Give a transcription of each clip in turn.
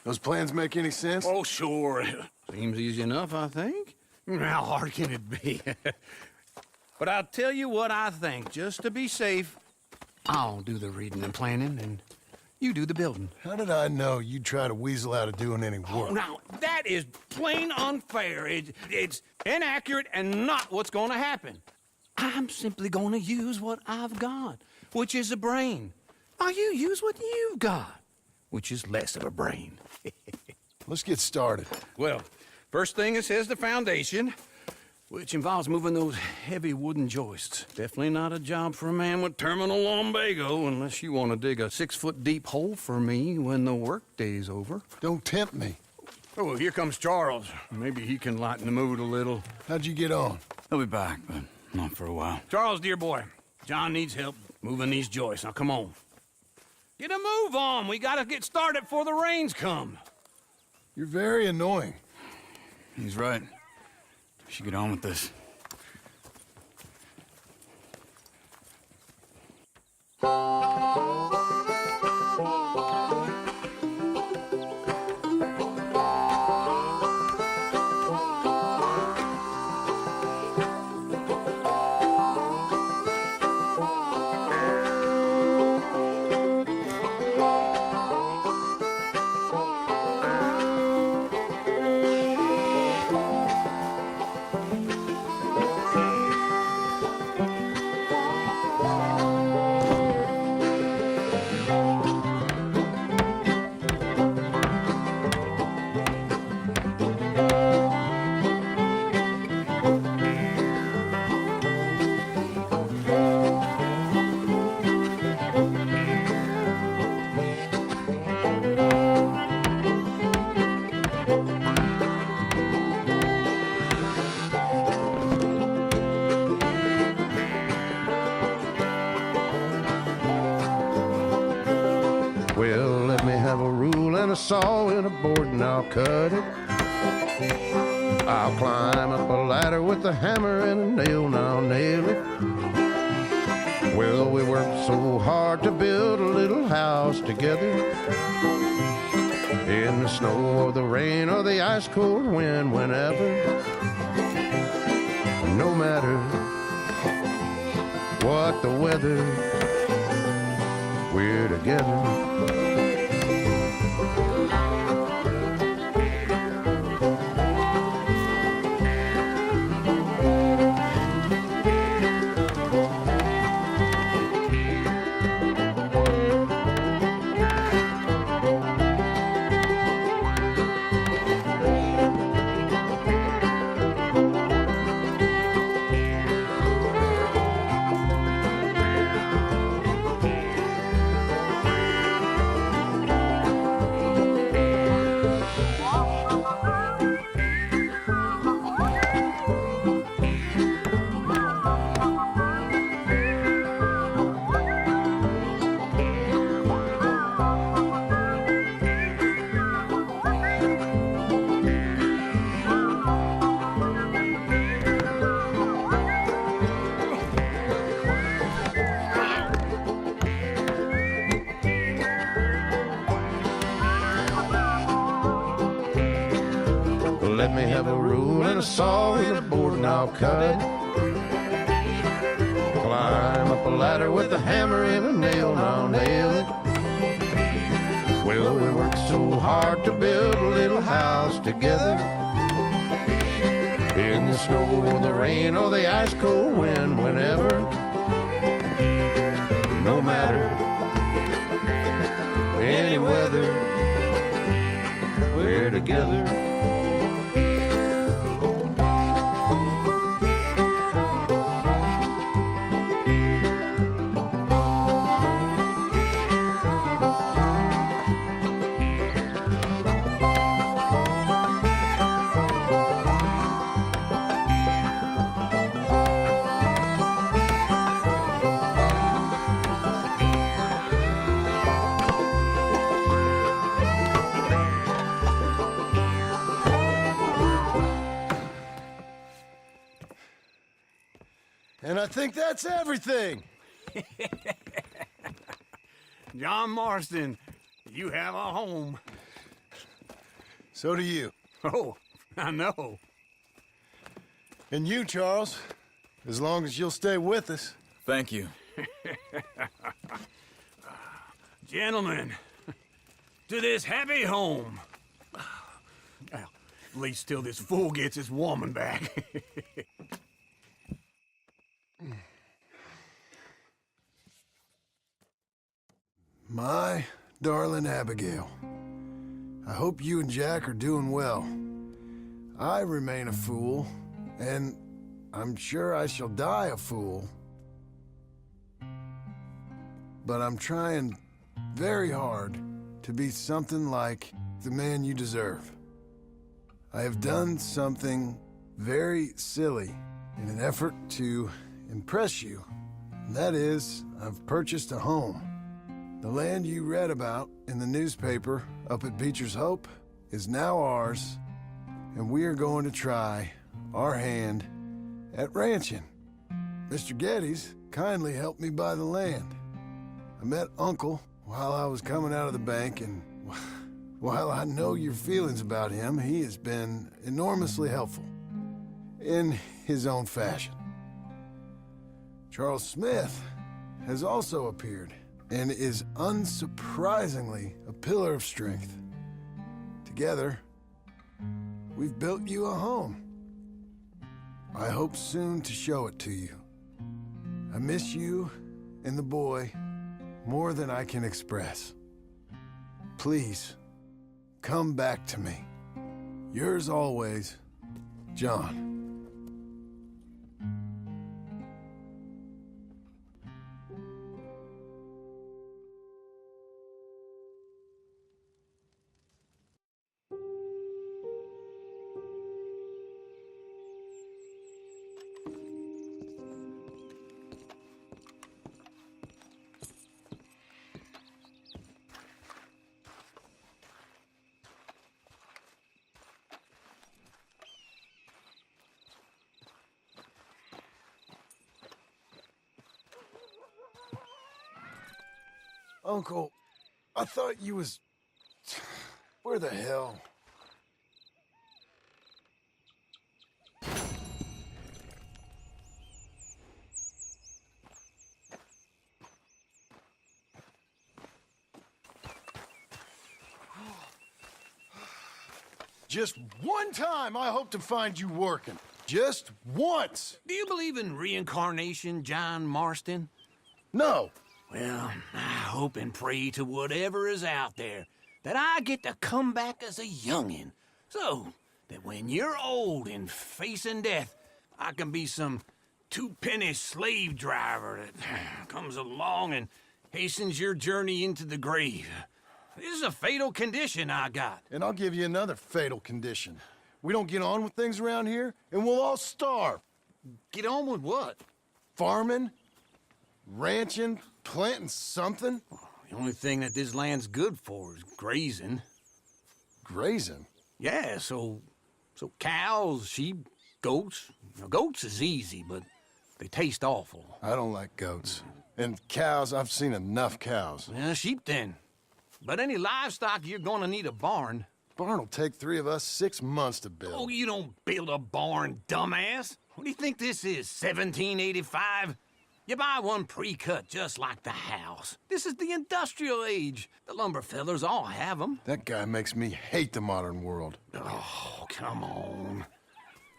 Those plans make any sense? Oh, sure. Seems easy enough, I think. How hard can it be? But I'll tell you what I think, just to be safe. I'll do the reading and planning, and you do the building. How did I know you'd try to weasel out of doing any Oh, work? now, that is plain unfair. It's inaccurate and not what's going to happen. I'm simply going to use what I've got, which is a brain. Now, you use what you've got, which is less of a brain. Let's get started. Well, first thing it says the foundation, which involves moving those heavy wooden joists. Definitely not a job for a man with terminal lumbago, unless you want to dig a 6-foot deep hole for me when the workday's over. Don't tempt me. Oh, here comes Charles. Maybe he can lighten the mood a little. How'd you get on? He'll be back, but not for a while. Charles, dear boy, John needs help moving these joists. Now, come on. Get a move on. We gotta get started before the rains come. You're very annoying. He's right. We should get on with this. Well, let me have a rule and a saw and a board and I'll cut it. I'll climb up a ladder with a hammer and a nail and I'll nail it. Well, we worked so hard to build a little house together. In the snow or the rain or the ice cold wind, whenever. No matter what the weather, we're together. Let me have a rule and a saw and a board and I'll cut it. Climb up a ladder with a hammer and a nail and I'll nail it. Well, we worked so hard to build a little house together. In the snow or the rain or the ice cold wind, whenever. No matter any weather, we're together. And I think that's everything. John Marston, you have a home. So do you. Oh, I know. And you, Charles. As long as you'll stay with us. Thank you. Gentlemen, to this happy home. Well, at least till this fool gets his woman back. My darling Abigail, I hope you and Jack are doing well. I remain a fool, and I'm sure I shall die a fool. But I'm trying very hard to be something like the man you deserve. I have done something very silly in an effort to impress you. And that is, I've purchased a home. The land you read about in the newspaper up at Beecher's Hope is now ours, and we are going to try our hand at ranching. Mr. Geddes kindly helped me buy the land. I met Uncle while I was coming out of the bank, and while I know your feelings about him, he has been enormously helpful in his own fashion. Charles Smith has also appeared and is unsurprisingly a pillar of strength. Together, we've built you a home. I hope soon to show it to you. I miss you and the boy more than I can express. Please, come back to me. Yours always, John. Uncle, I thought you was... Where the hell? Just one time I hope to find you working. Just once. Do you believe in reincarnation, John Marston? No. Well, I hope and pray to whatever is out there that I get to come back as a youngin', so that when you're old and facing death, I can be some two-penny slave driver that comes along and hastens your journey into the grave. This is a fatal condition I got. And I'll give you another fatal condition. We don't get on with things around here, and we'll all starve. Get on with what? Farming, ranching, planting something. The only thing that this land's good for is grazing. Grazing? Yeah, so cows, sheep, goats. Now, goats is easy, but they taste awful. I don't like goats. And cows, I've seen enough cows. Yeah, sheep then. But any livestock, you're gonna need a barn. Barn will take 3 of us 6 months to build. Oh, you don't build a barn, dumbass. What do you think this is, 1785? You buy one pre-cut just like the house. This is the industrial age. The lumber fellers all have them. That guy makes me hate the modern world. Oh, come on.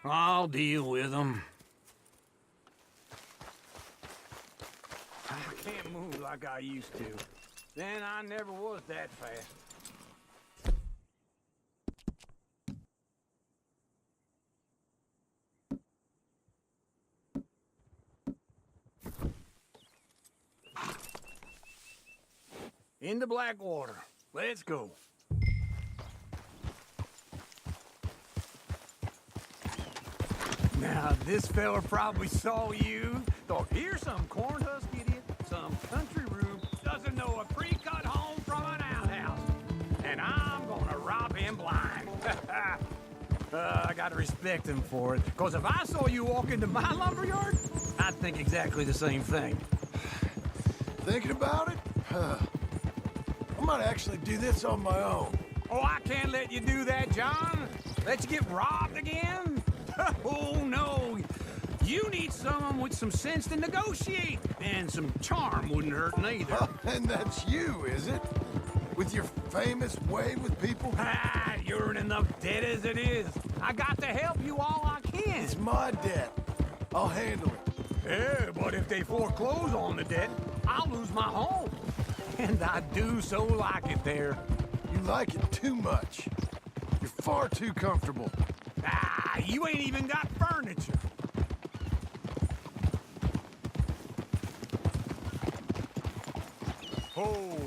I'll deal with them. I can't move like I used to. Then I never was that fast. Into Blackwater. Let's go. Now, this fella probably saw you. Thought, here's some corn husk idiot, some country rube, doesn't know a pre-cut home from an outhouse. And I'm gonna rob him blind. I gotta respect him for it. Because if I saw you walk into my lumberyard, I'd think exactly the same thing. Thinking about it? I might actually do this on my own. Oh, I can't let you do that, John. Let you get robbed again? Oh, no. You need someone with some sense to negotiate. And some charm wouldn't hurt neither. And that's you, is it? With your famous way with people? Ah, you're in enough debt as it is. I got to help you all I can. It's my debt. I'll handle it. Yeah, but if they foreclose on the debt, I'll lose my home. And I do so like it there. You like it too much. You're far too comfortable. Ah, you ain't even got furniture. Oh.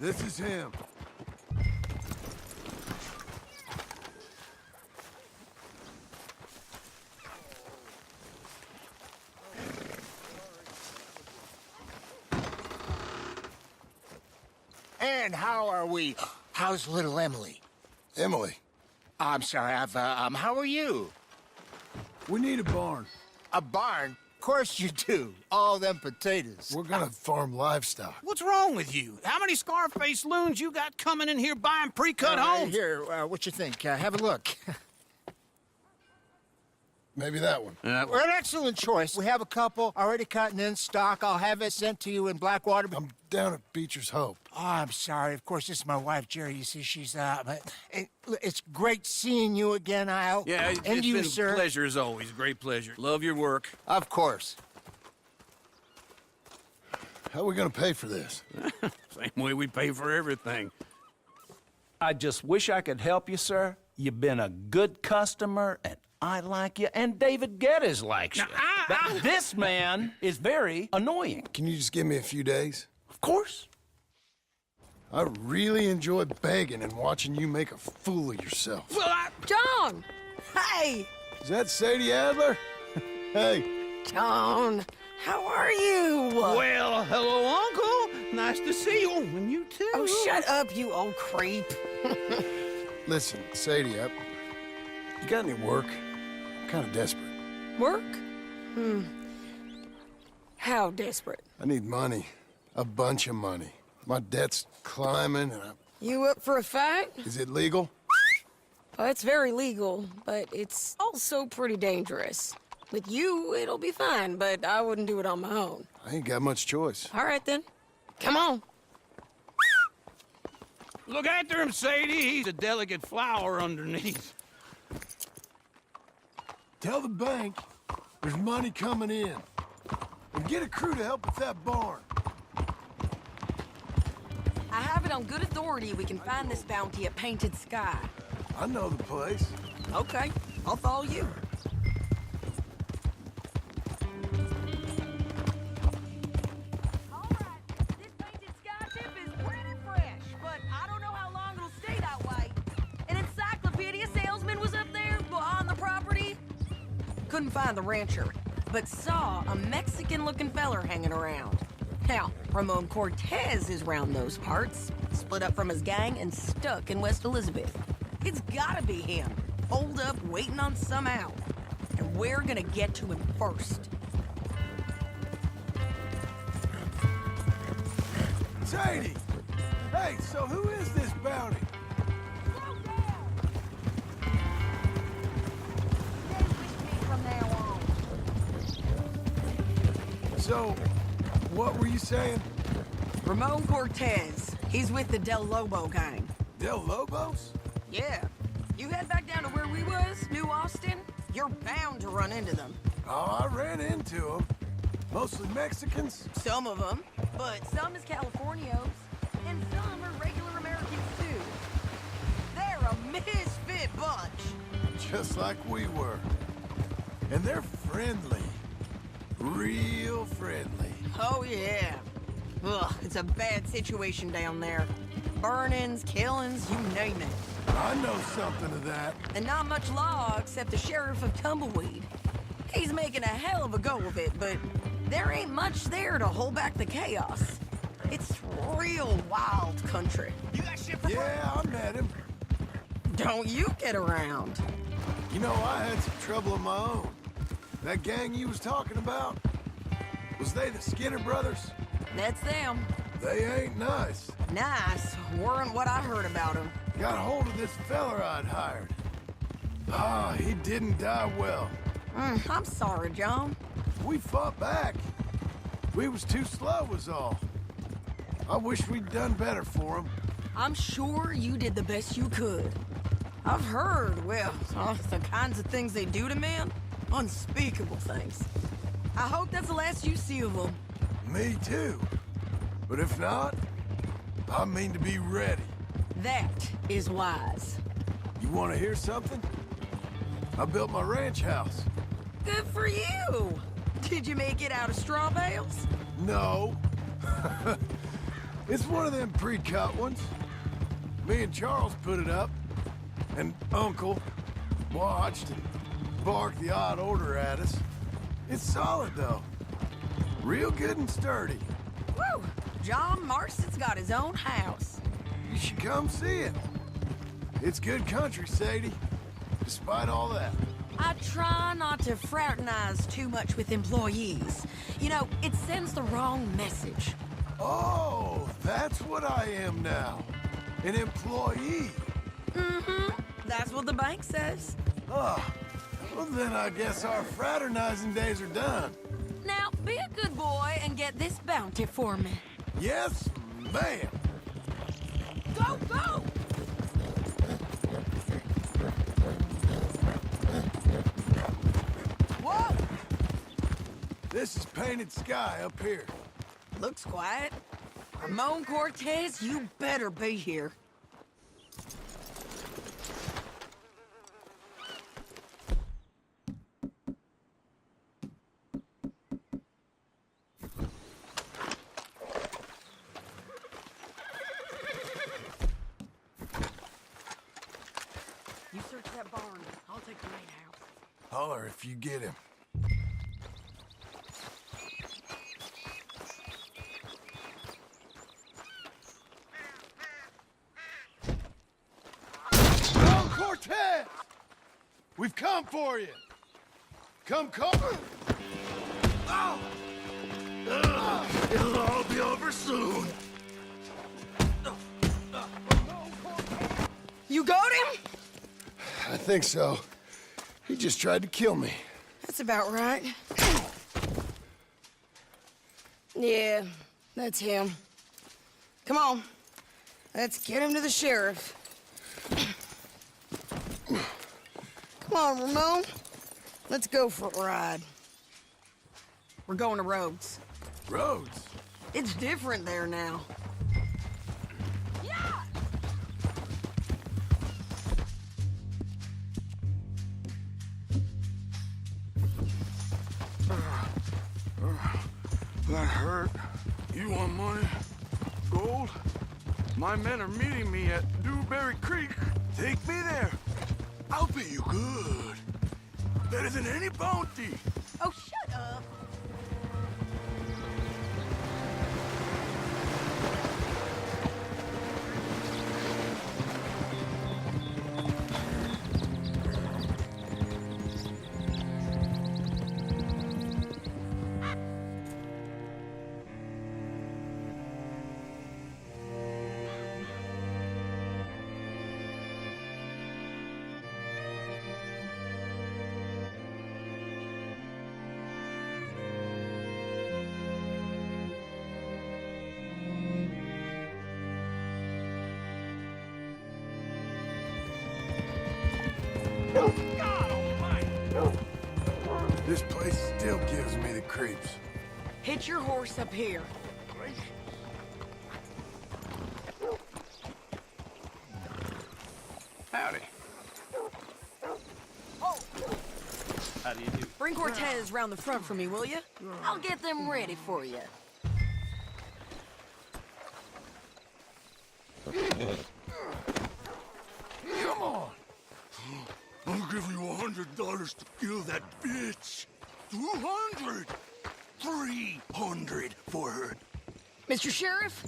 This is him. And how are we? How's little Emily? Emily, I'm sorry, how are you? we need a barn. A barn? Of course you do. All them potatoes. We're gonna farm livestock. What's wrong with you? How many Scarface loons you got coming in here buying pre-cut homes? Here, what you think? Have a look. Maybe that one. We're an excellent choice. We have a couple already cut and in stock. I'll have it sent to you in Blackwater. I'm down at Beecher's Hope. Oh, I'm sorry. Of course, this is my wife, Jerry. You see, she's but it's great seeing you again, Al. Yeah, and it's you, been sir. a pleasure as always. Great pleasure. Love your work. Of course. How are we gonna pay for this? Same way we pay for everything. I just wish I could help you, sir. You've been a good customer, and I like you, and David Geddes likes you. Now, This man is very annoying. Can you just give me a few days? Of course. I really enjoy begging and watching you make a fool of yourself. Well, John! Hey! Is that Sadie Adler? Hey, John, how are you? well, hello, Uncle. Nice to see you. Oh, and you too. Oh, shut up, you old creep. listen, Sadie, you got any work? I'm kind of desperate. Work? How desperate? I need money. A bunch of money. My debt's climbing, and You up for a fight? is it legal? Well, it's very legal, but it's also pretty dangerous. With you, it'll be fine, but I wouldn't do it on my own. I ain't got much choice. All right, then. Come on. Look after him, Sadie. He's a delicate flower underneath. Tell the bank there's money coming in. And get a crew to help with that barn. I have it on good authority we can find this bounty at Painted Sky. I know the place. Okay, I'll follow you. This Painted Sky tip is pretty fresh, but I don't know how long it'll stay that way. An encyclopedia salesman was up there on the property. Couldn't find the rancher, but saw a Mexican-looking feller hanging around. Now, Ramon Cortez is round those parts, split up from his gang and stuck in West Elizabeth. It's gotta be him, holed up waiting on some out. And we're gonna get to him first. Sadie! Hey, so who is this bounty? Slow down! Stay with me from now on. So, what were you saying? Ramon Cortez. He's with the Del Lobo gang. Del Lobos? Yeah. You head back down to where we was, New Austin, you're bound to run into them. Oh, I ran into them. Mostly Mexicans. Some of them, but some is Californios, and some are regular Americans too. They're a misfit bunch. Just like we were. And they're friendly. Real friendly. Oh yeah. Ugh, it's a bad situation down there. Burnings, killings, you name it. I know something of that. And not much law except the sheriff of Tumbleweed. He's making a hell of a go of it, but there ain't much there to hold back the chaos. It's real wild country. You got shit for Yeah, I met him. Don't you get around. You know, I had some trouble of my own. That gang you was talking about, was they the Skinner brothers? That's them. They ain't nice. Nice. Weren't what I heard about him. Got hold of this feller I'd hired. He didn't die well. I'm sorry, John. We fought back. We was too slow was all. I wish we'd done better for him. I'm sure you did the best you could. I've heard, well, the kinds of things they do to men. Unspeakable things. I hope that's the last you see of them. Me too. But if not, I mean to be ready. That is wise. You want to hear something? I built my ranch house. Good for you! Did you make it out of straw bales? No. It's one of them pre-cut ones. Me and Charles put it up, and Uncle watched and barked the odd order at us. It's solid, though. Real good and sturdy. Woo! John Marston's got his own house. You should come see it. It's good country, Sadie. Despite all that. I try not to fraternize too much with employees. You know, it sends the wrong message. Oh, that's what I am now. An employee. Mm-hmm. That's what the bank says. Oh, well then I guess our fraternizing days are done. Now, be a good boy and get this bounty for me. Yes, ma'am. Go, go! Whoa! This is painted sky up here. Looks quiet. Ramon Cortez, you better be here. You search that barn. I'll take the main house. Holler if you get him. Don Cortez! We've come for you. Come cover. Oh! It'll all be over soon. You got him? I think so. He just tried to kill me. That's about right. Yeah, that's him. Come on. Let's get him to the sheriff. Come on, Ramon. Let's go for a ride. We're going to Rhodes. Rhodes? It's different there now. Yeah! That hurt. You want money? Gold? My men are meeting me at Dewberry Creek. Take me there. I'll pay you good. Better than any bounty. Oh, shut up. This place still gives me the creeps. Hitch your horse up here. Howdy. Oh, How do you do? bring Cortez round the front for me, will you? I'll get them ready for you. Come on. I'll give you $100 to kill that bitch. 200. 300 for her. Mr. Sheriff?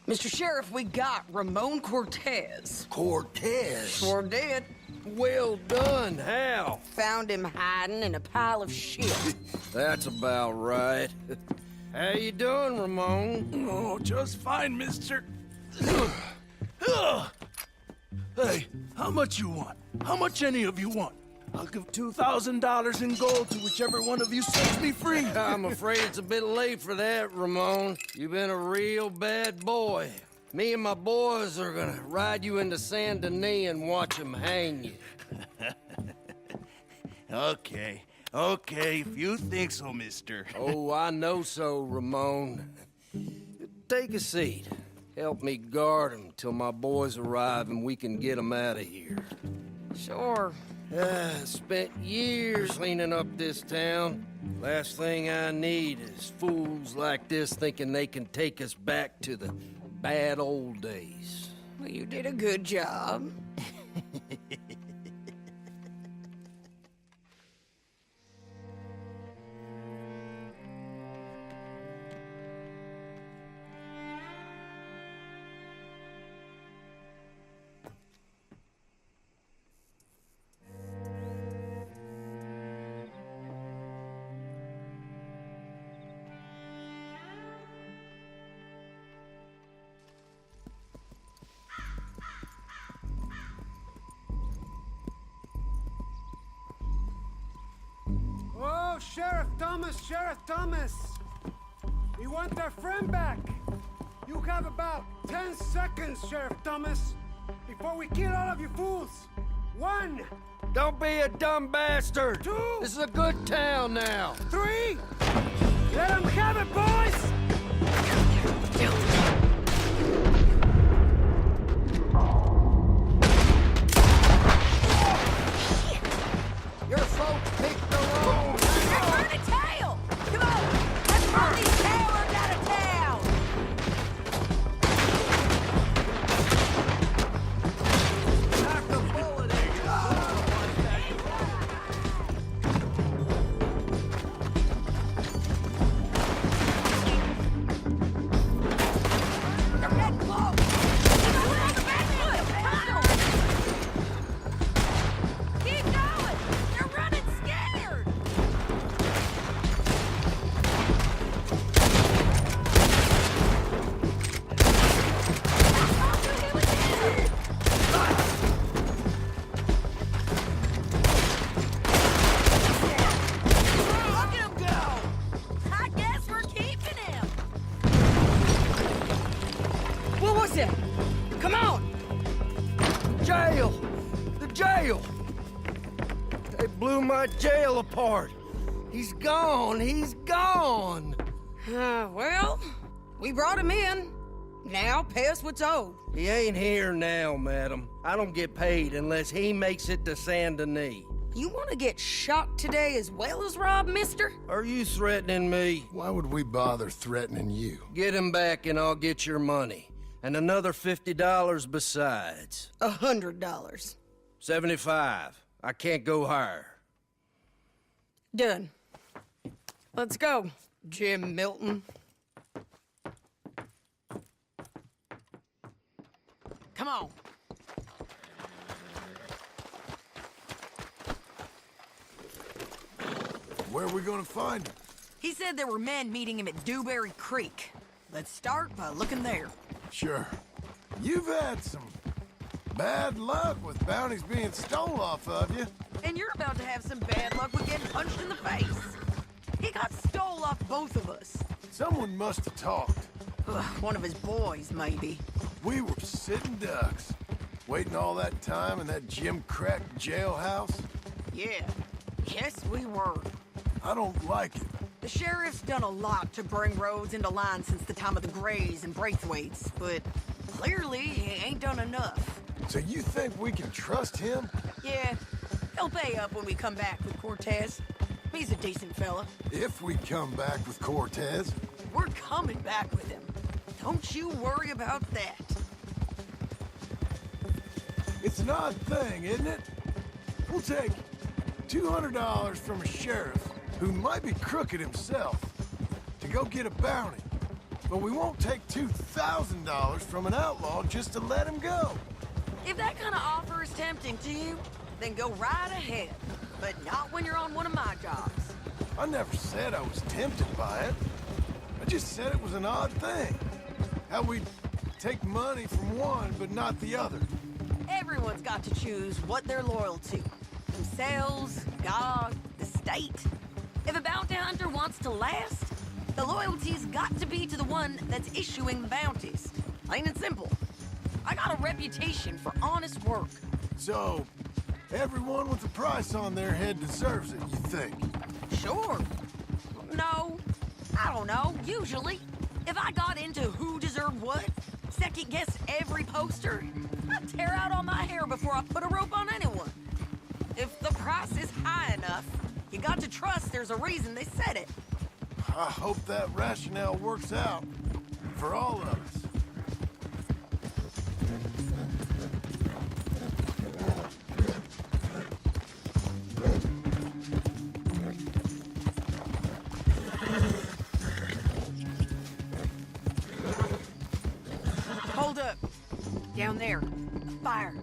Mr. Sheriff, we got Ramon Cortez. Cortez. Sure did. Well done, Hal. Found him hiding in a pile of shit. That's about right. How you doing, Ramon? Oh, just fine, mister. Hey, how much you want? How much any of you want? I'll give $2,000 in gold to whichever one of you sets me free. I'm afraid it's a bit late for that, Ramon. You've been a real bad boy. Me and my boys are gonna ride you into Saint Denis and watch them hang you. Okay, if you think so, mister. Oh, I know so, Ramon. Take a seat. Help me guard them till my boys arrive and we can get them out of here. Sure. Spent years cleaning up this town. Last thing I need is fools like this thinking they can take us back to the bad old days. Well, you did a good job. Oh, Sheriff Thomas! We want our friend back! You have about 10 seconds, Sheriff Thomas, before we kill all of you fools! 1, Don't be a dumb bastard! 2, This is a good town now! 3! Let them have it, boys! Your folks picked the wrong... They're burning tail! Come on! Let's run these tailors out of town! Knock the bullet in your They're getting close! We're on the back foot! Keep going! They're running scared! Look at him go! I guess we're keeping him! What was it? Come on! Jail! The jail! They blew my jail apart! He's gone! He's gone! Well, we brought him in. Now pay us what's owed. He ain't here now, madam. I don't get paid unless he makes it to Saint Denis. You want to get shot today as well as rob, mister? Are you threatening me? Why would we bother threatening you? Get him back and I'll get your money. And another $50 besides. $100. 75. I can't go higher. Done. Let's go, Jim Milton. Come on. Where are we gonna find him? He said there were men meeting him at Dewberry Creek. Let's start by looking there. Sure. You've had some bad luck with bounties being stole off of you. And you're about to have some bad luck with getting punched in the face. He got stole off both of us. Someone must have talked. Ugh, one of his boys, maybe. We were sitting ducks, waiting all that time in that Jim Crack jailhouse. Yeah, yes we were. I don't like it. The sheriff's done a lot to bring roads into line since the time of the Grays and Braithwaites, but clearly he ain't done enough. So you think we can trust him? Yeah, he'll pay up when we come back with Cortez. He's a decent fella. If we come back with Cortez. We're coming back with him. Don't you worry about that. It's an odd thing, isn't it? We'll take $200 from a sheriff who might be crooked himself to go get a bounty. But we won't take $2,000 from an outlaw just to let him go. If that kind of offer is tempting to you, then go right ahead. But not when you're on one of my jobs. I never said I was tempted by it. I just said it was an odd thing. How we take money from one, but not the other. Everyone's got to choose what they're loyal to. Themselves, God, the state. If a bounty hunter wants to last, the loyalty's got to be to the one that's issuing the bounties. Plain and simple. I got a reputation for honest work. So, everyone with a price on their head deserves it, you think? Sure. No. I don't know. Usually. If I got into who deserved what, second-guessed every poster, I'd tear out all my hair before I put a rope on anyone. If the price is high enough, you got to trust there's a reason they said it. I hope that rationale works out for all of us. Hold up. Down there. A fire.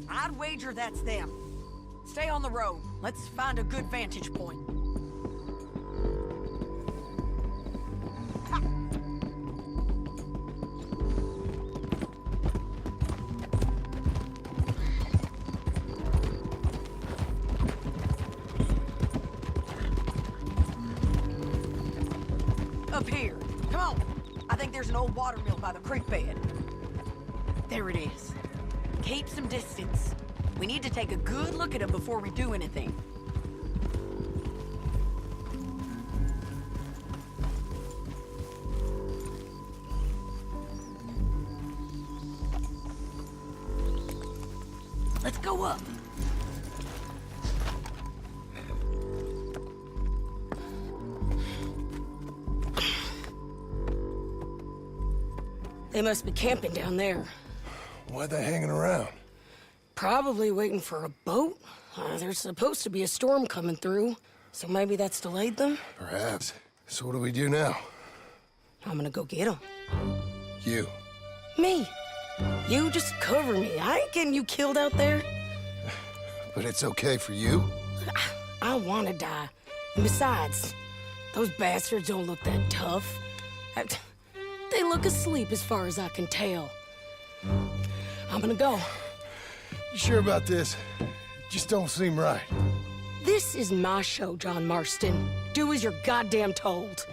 I'd wager that's them. Stay on the road. Let's find a good vantage point. Up here. Come on. I think there's an old water mill by the creek bed. There it is. Keep some distance. We need to take a good look at him before we do anything. Let's go up. They must be camping down there. Why they hanging around? Probably waiting for a boat. There's supposed to be a storm coming through, so maybe that's delayed them. Perhaps. So what do we do now? I'm gonna go get them. You. Me. You just cover me. I ain't getting you killed out there. But it's okay for you? I wanna die. And besides, those bastards don't look that tough. They look asleep as far as I can tell. I'm gonna go. You sure about this? Just don't seem right. This is my show, John Marston. Do as you're goddamn told.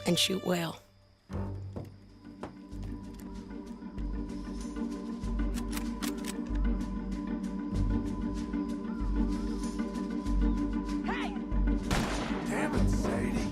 And shoot well. Damn it, Sadie.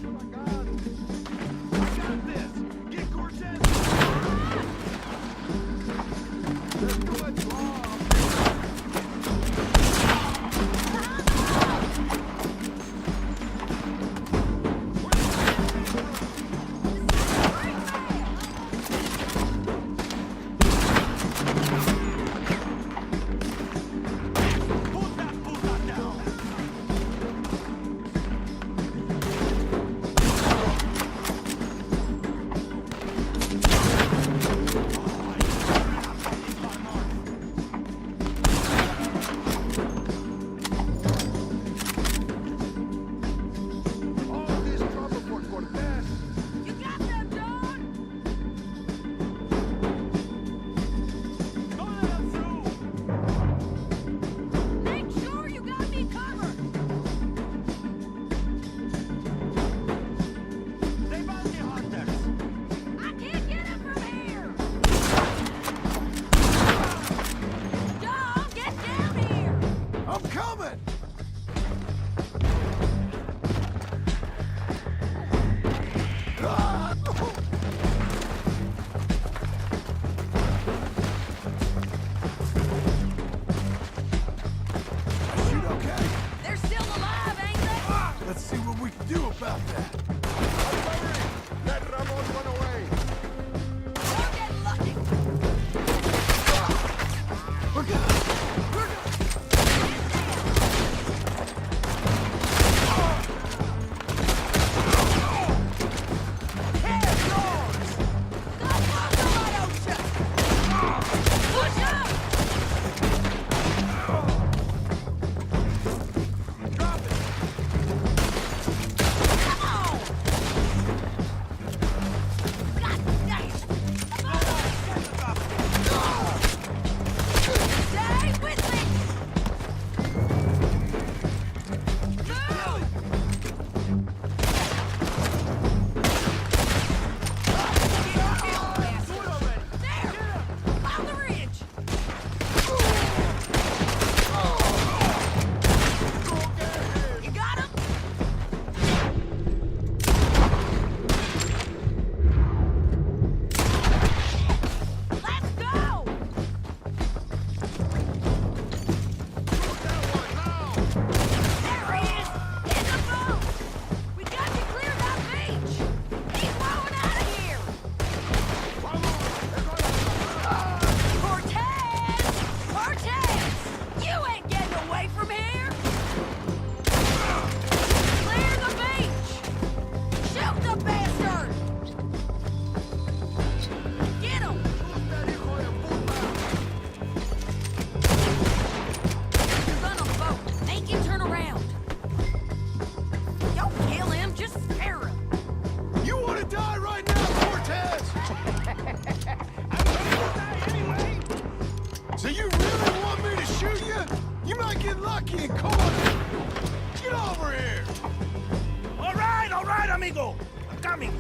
Cuidado! I'm coming!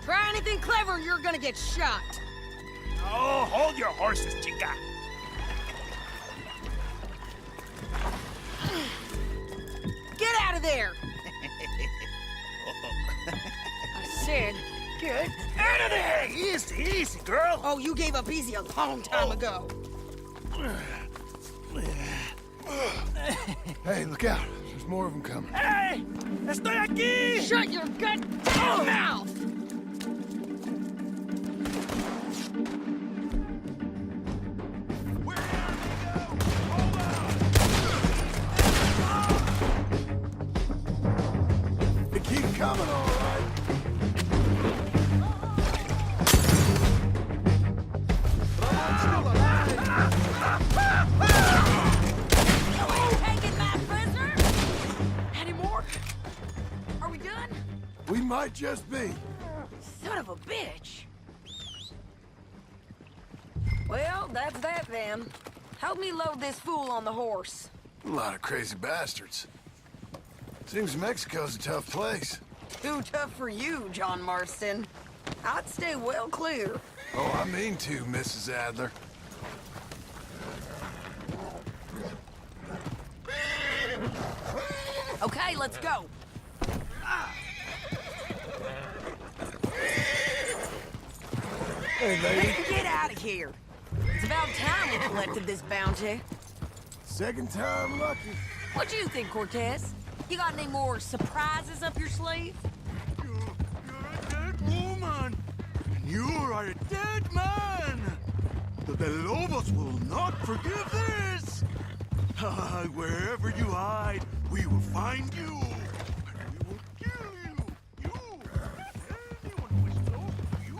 Try anything clever, you're gonna get shot. Oh, hold your horses, chica! Get out of there! I said, get Out of there! Easy, easy, girl! Oh, you gave up easy a long time ago. Hey, look out. There's more of them coming. Hey! Estoy aquí! Shut your goddamn mouth! They keep coming, all right. Taking my prisoner? Any more? Are we done? We might just be. Son of a bitch. Well, that's that then. Help me load this fool on the horse. A lot of crazy bastards. Seems Mexico's a tough place. Too tough for you, John Marston. I'd stay well clear. Oh, I mean to, Mrs. Adler. Okay, let's go. Hey, lady. Get out of here. It's about time we collected this bounty. Second time lucky. What do you think, Cortez? You got any more surprises up your sleeve? You're a dead woman. And you are a dead man. The Lobos will not forgive this. Wherever you hide, we will find you. And we will kill you. You. Anyone who is close to you.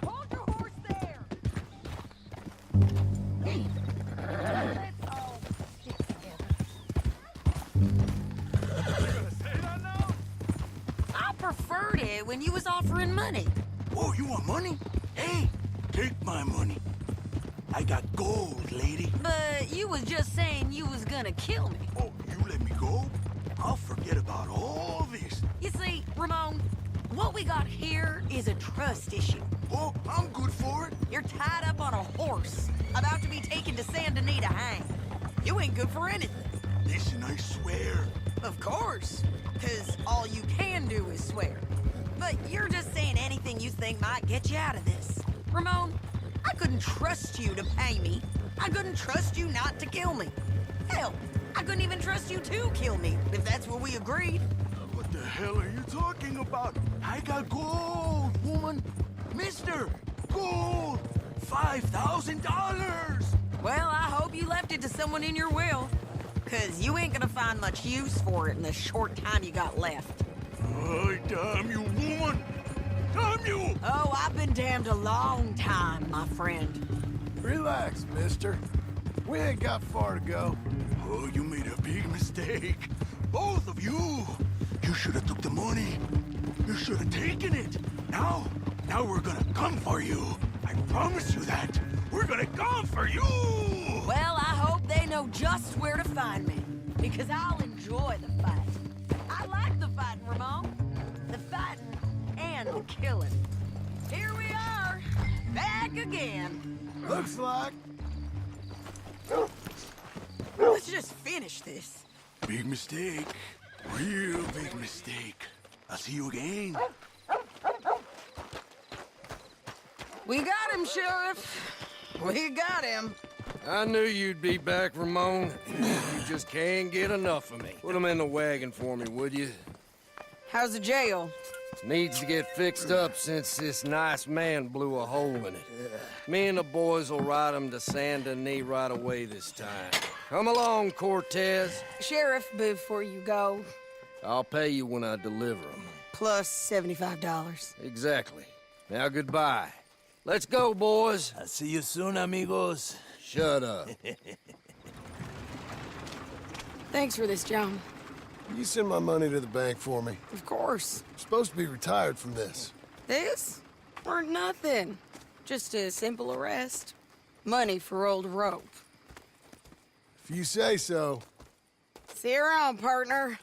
Hold your horse there! Let's all stick together. Say that now? I preferred it when you was offering money. Oh, you want money? Hey, take my money. I got gold, lady. But you was just saying you was gonna kill me. Oh, you let me go? I'll forget about all this. You see, Ramon, what we got here is a trust issue. Oh, I'm good for it. You're tied up on a horse, about to be taken to San Denis to hang. You ain't good for anything. Listen, I swear. Of course, because all you can do is swear. But you're just saying anything you think might get you out of this. Ramon, I couldn't trust you to pay me. I couldn't trust you not to kill me. Hell, I couldn't even trust you to kill me, if that's what we agreed. What the hell are you talking about? I got gold, woman. Mister, gold. $5,000. Well, I hope you left it to someone in your will. Because you ain't gonna find much use for it in the short time you got left. Oh, damn you, woman. Damn you. Oh, I've been damned a long time, my friend. Relax, mister. We ain't got far to go. Oh, you made a big mistake. Both of you. You should have took the money. You should have taken it. Now we're gonna come for you. I promise you that. We're gonna come for you. Well, I hope they know just where to find me. Because I'll enjoy the fight. I like the fighting, Ramon. The fighting and the killing. Here we are, back again. Looks like. Let's just finish this. Big mistake. Real big mistake. I'll see you again. We got him, Sheriff. We got him. I knew you'd be back, Ramon. You just can't get enough of me. Put him in the wagon for me, would you? How's the jail? Needs to get fixed up since this nice man blew a hole in it. Me and the boys will ride him to San Denis right away this time. Come along, Cortez. Sheriff, before you go, I'll pay you when I deliver him. plus $75. Exactly. Now, goodbye. Let's go, boys. I'll see you soon, amigos. Shut up. Thanks for this, John. You send my money to the bank for me. Of course. I'm supposed to be retired from this. This? Weren't nothing. Just a simple arrest. Money for old rope. If you say so. See you around, partner.